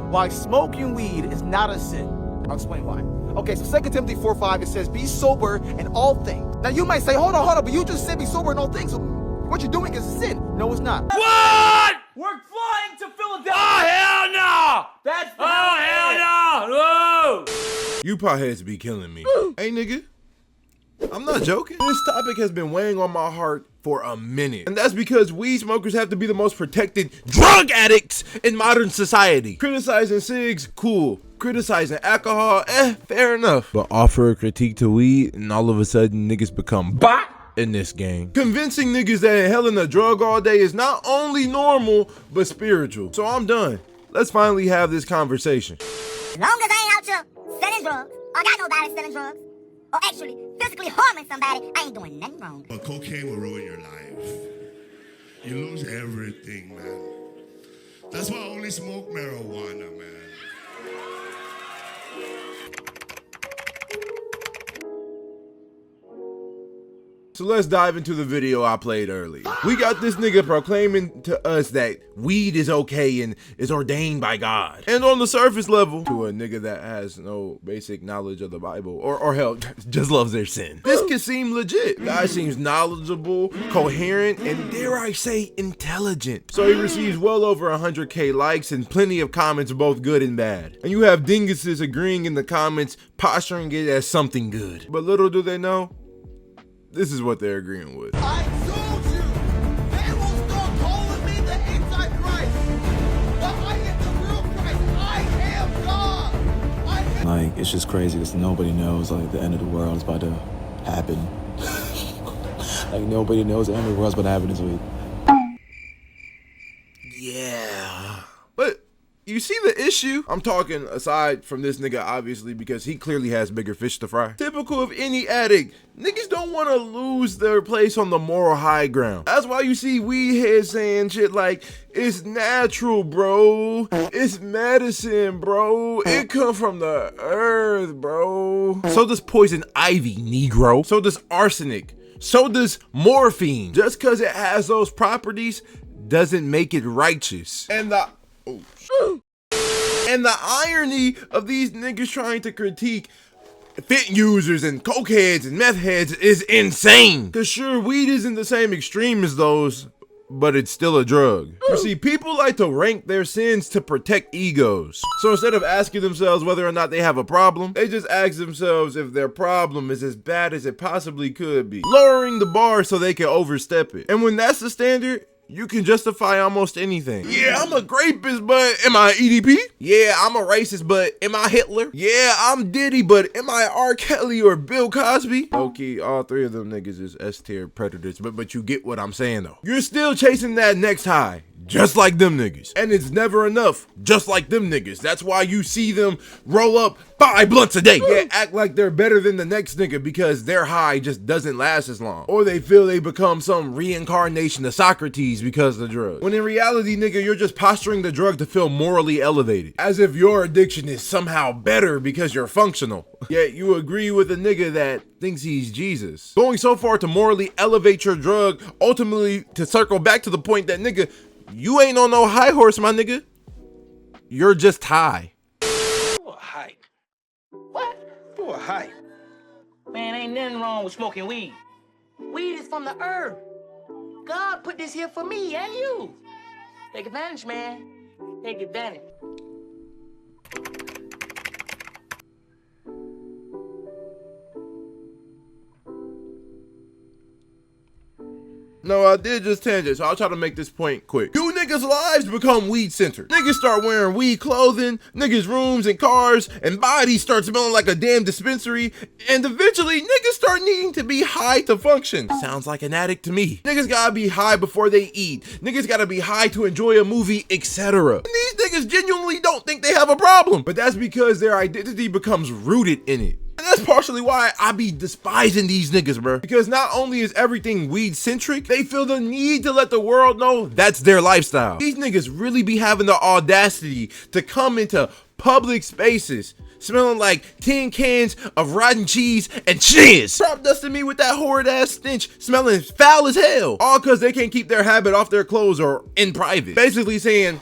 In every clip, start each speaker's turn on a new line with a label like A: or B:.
A: why smoking weed is not a sin. I'll explain why. Okay, so 2 Timothy 4:5, it says, be sober in all things. Now you might say, hold on, but you just said be sober in all things. So what you're doing is a sin. No, it's not.
B: What?
A: We're flying to Philadelphia.
B: Oh, hell no!
A: That's the
B: hell no! Whoa!
C: You potheads be killing me. Hey, nigga. I'm not joking. This topic has been weighing on my heart for a minute. And that's because weed smokers have to be the most protected drug addicts in modern society. Criticizing cigs, cool. Criticizing alcohol, fair enough. But offer a critique to weed and all of a sudden niggas become bot in this game. Convincing niggas that inhaling a drug all day is not only normal, but spiritual. So I'm done. Let's finally have this conversation.
D: As long as I ain't out here selling drugs, or got nobody selling drugs, or actually physically harming somebody, I ain't doing nothing wrong.
E: But cocaine will ruin your life. You lose everything, man. That's why I only smoke marijuana, man.
C: So let's dive into the video I played earlier. We got this nigga proclaiming to us that weed is okay and is ordained by God. And on the surface level, to a nigga that has no basic knowledge of the Bible, or hell, just loves their sin. This could seem legit. Guy seems knowledgeable, coherent, and dare I say, intelligent. So he receives well over 100K likes and plenty of comments, both good and bad. And you have dinguses agreeing in the comments, posturing it as something good. But little do they know, this is what they're agreeing with.
A: I told you, they will start calling me the Antichrist. But I am the real Christ. I am God.
F: Like, it's just crazy because nobody knows, like, the end of the world is about to happen. Like, nobody knows the end of the world is about to happen this week.
C: Yeah. But you see the issue? I'm talking aside from this nigga, obviously, because he clearly has bigger fish to fry. Typical of any addict, niggas don't want to lose their place on the moral high ground. That's why you see weed heads saying shit like, it's natural, bro. It's medicine, bro. It come from the earth, bro. So does poison ivy, Negro. So does arsenic. So does morphine. Just because it has those properties doesn't make it righteous. And the irony of these niggas trying to critique fit users and cokeheads and meth heads is insane. Cause sure, weed isn't the same extreme as those, but it's still a drug. You see, people like to rank their sins to protect egos. So instead of asking themselves whether or not they have a problem, they just ask themselves if their problem is as bad as it possibly could be, lowering the bar so they can overstep it. And when that's the standard, you can justify almost anything. Yeah, I'm a rapist, but am I EDP? Yeah, I'm a racist, but am I Hitler? Yeah, I'm Diddy, but am I R. Kelly or Bill Cosby? Okay, all three of them niggas is S-tier predators, but you get what I'm saying though. You're still chasing that next high, just like them niggas. And it's never enough, just like them niggas. That's why you see them roll up 5 blunts a day. Yeah, act like they're better than the next nigga because their high just doesn't last as long. Or they feel they become some reincarnation of Socrates because of the drug. When in reality, nigga, you're just posturing the drug to feel morally elevated. As if your addiction is somehow better because you're functional. Yet you agree with a nigga that thinks he's Jesus. Going so far to morally elevate your drug, ultimately to circle back to the point that, nigga, you ain't on no high horse, my nigga. You're just high.
B: For a hike. What? For a hike. Man, ain't nothing wrong with smoking weed. Weed is from the earth. God put this here for me and you. Take advantage, man. Take advantage.
C: No, I did just tangent, so I'll try to make this point quick. You niggas' lives become weed-centered. Niggas start wearing weed clothing, niggas' rooms and cars and bodies start smelling like a damn dispensary, and eventually niggas start needing to be high to function. Sounds like an addict to me. Niggas gotta be high before they eat. Niggas gotta be high to enjoy a movie, etc. These niggas genuinely don't think they have a problem, but that's because their identity becomes rooted in it. And that's partially why I be despising these niggas, bro. Because not only is everything weed-centric, they feel the need to let the world know that's their lifestyle. These niggas really be having the audacity to come into public spaces smelling like tin cans of rotten cheese and cheese. Prop dusting me with that horrid ass stench, smelling foul as hell. All because they can't keep their habit off their clothes or in private. Basically saying,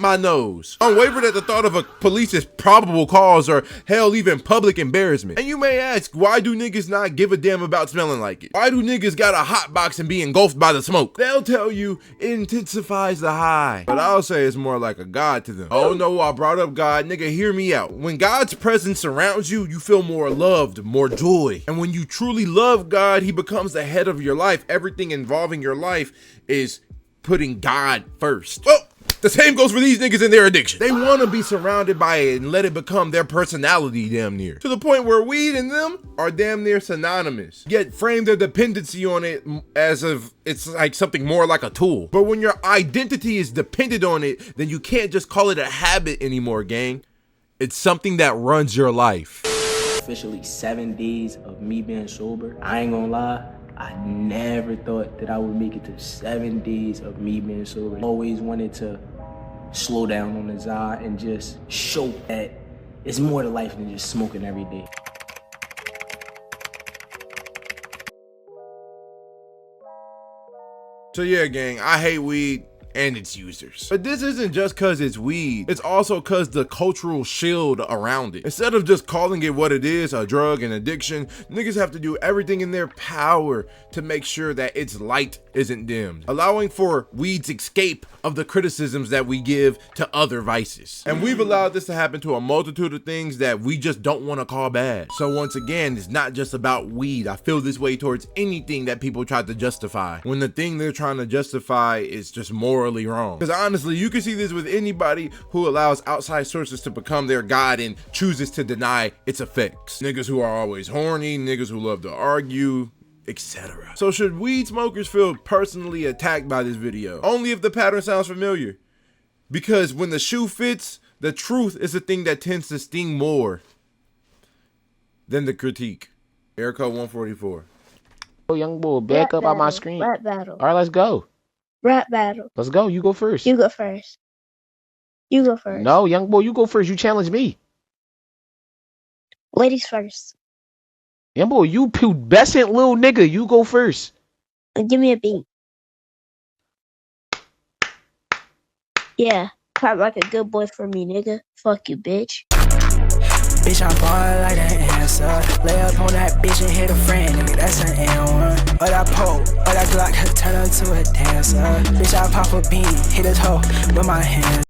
C: my nose. Unwavered at the thought of a police's probable cause or hell even public embarrassment. And you may ask, why do niggas not give a damn about smelling like it? Why do niggas got a hot box and be engulfed by the smoke? They'll tell you it intensifies the high, but I'll say it's more like a god to them. Oh no, I brought up God. Nigga, hear me out. When God's presence surrounds you, you feel more loved, more joy. And when you truly love God, he becomes the head of your life. Everything involving your life is putting God first. Oh, the same goes for these niggas in their addiction. They want to be surrounded by it and let it become their personality damn near. To the point where weed and them are damn near synonymous. Yet frame their dependency on it as if it's like something more like a tool. But when your identity is dependent on it, then you can't just call it a habit anymore, gang. It's something that runs your life.
G: Officially 7 days of me being sober. I ain't gonna lie, I never thought that I would make it to 7 days of me being sober. Always wanted to slow down on the za and just show that it's more to life than just smoking every day.
C: So yeah, gang, I hate weed and its users. But this isn't just cause it's weed, it's also cause the cultural shield around it. Instead of just calling it what it is, a drug and addiction, niggas have to do everything in their power to make sure that its light isn't dimmed, allowing for weed's escape of the criticisms that we give to other vices. And we've allowed this to happen to a multitude of things that we just don't want to call bad. So once again, it's not just about weed. I feel this way towards anything that people try to justify, when the thing they're trying to justify is just morally wrong. Because honestly, you can see this with anybody who allows outside sources to become their god and chooses to deny its effects. Niggas who are always horny, niggas who love to argue, etc. So should weed smokers feel personally attacked by this video? Only if the pattern sounds familiar. Because when the shoe fits, the truth is the thing that tends to sting more than the critique. Aircode 144.
H: Oh, young boy, back up on my screen.
I: Rap battle.
H: All right, let's go.
I: Rap battle.
H: Let's go. You go first.
I: You go first. You go first.
H: No, young boy, you go first. You challenge me.
I: Ladies first.
H: Young boy, you pubescent little nigga. You go first.
I: Give me a beat. Yeah, clap like a good boy for me, nigga. Fuck you, bitch.
J: Bitch, I'm ballin' like an answer. Lay up on that bitch and hit a friend, nigga, that's an N1. Or that pole, or that Glock, turn her to a dancer. Bitch, I pop a bean, hit his hoe with my hands.